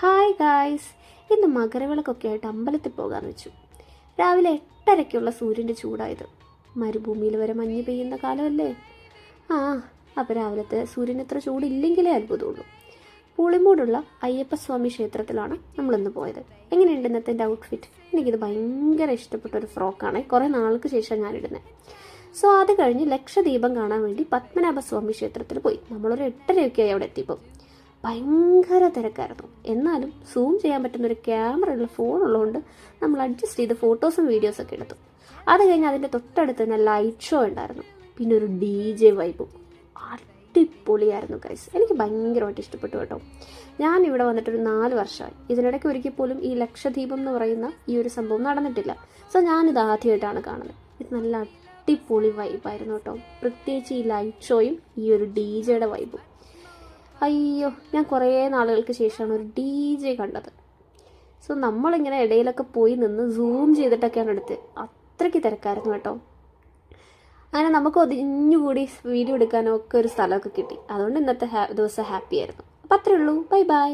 Hi guys, ഇന്ന് മകരവിളക്കൊക്കെ ആയിട്ട് അമ്പലത്തിൽ പോകാമെന്ന് വെച്ചു. രാവിലെ 8:30-ക്കുള്ള സൂര്യൻ്റെ ചൂടായത്. മരുഭൂമിയിൽ വരെ മഞ്ഞ് പെയ്യുന്ന കാലമല്ലേ. അപ്പോൾ രാവിലത്തെ സൂര്യന് ഇത്ര ചൂടില്ലെങ്കിലേ അത്ഭുതമുള്ളൂ. പുളിമൂടുള്ള അയ്യപ്പസ്വാമി ക്ഷേത്രത്തിലാണ് നമ്മളിന്ന് പോയത്. എങ്ങനെയുണ്ട് ഇന്നത്തെ എൻ്റെ ഔട്ട്ഫിറ്റ്? എനിക്കിത് ഭയങ്കര ഇഷ്ടപ്പെട്ടൊരു ഫ്രോക്കാണ്. കുറേ നാൾക്ക് ശേഷം ഞാനിടുന്നത്. സോ അത് കഴിഞ്ഞ് ലക്ഷദീപം കാണാൻ വേണ്ടി പത്മനാഭസ്വാമി ക്ഷേത്രത്തിൽ പോയി. നമ്മളൊരു 8:30-ഒക്കെ അവിടെ എത്തിയപ്പോൾ ഭയങ്കര തിരക്കായിരുന്നു. എന്നാലും സൂം ചെയ്യാൻ പറ്റുന്നൊരു ക്യാമറയുള്ള ഫോണുള്ളതുകൊണ്ട് നമ്മൾ അഡ്ജസ്റ്റ് ചെയ്ത് ഫോട്ടോസും വീഡിയോസൊക്കെ എടുത്തു. അത് കഴിഞ്ഞ് അതിൻ്റെ തൊട്ടടുത്ത് തന്നെ ലൈറ്റ് ഷോ ഉണ്ടായിരുന്നു. പിന്നെ ഒരു DJ വൈബും. അടിപൊളിയായിരുന്നു ഗൈസ്. എനിക്ക് ഭയങ്കരമായിട്ട് ഇഷ്ടപ്പെട്ടു കേട്ടോ. ഞാനിവിടെ വന്നിട്ടൊരു 4 വർഷമായി. ഇതിനിടയ്ക്ക് ഒരിക്കൽ പോലും ഈ ലക്ഷദ്വീപം എന്ന് പറയുന്ന ഈ ഒരു സംഭവം നടന്നിട്ടില്ല. സോ ഞാനിത് ആദ്യമായിട്ടാണ് കാണുന്നത്. ഇത് നല്ല അടിപൊളി വൈബായിരുന്നു കേട്ടോ. പ്രത്യേകിച്ച് ഈ ലൈറ്റ് ഷോയും ഈ ഒരു DJയുടെ വൈബും. അയ്യോ, ഞാൻ കുറേ നാളുകൾക്ക് ശേഷമാണ് ഒരു DJ കണ്ടത്. സോ നമ്മളിങ്ങനെ ഇടയിലൊക്കെ പോയി നിന്ന് സൂം ചെയ്തിട്ടൊക്കെയാണ് എടുത്ത്. അത്രയ്ക്ക് തിരക്കായിരുന്നു കേട്ടോ. അങ്ങനെ നമുക്ക് ഒതിഞ്ഞുകൂടി വീഡിയോ എടുക്കാനോ ഒക്കെ ഒരു സ്ഥലമൊക്കെ കിട്ടി. അതുകൊണ്ട് ഇന്നത്തെ ദിവസം ഹാപ്പി ആയിരുന്നു. അപ്പം അത്രേ ഉള്ളൂ. Bye bye.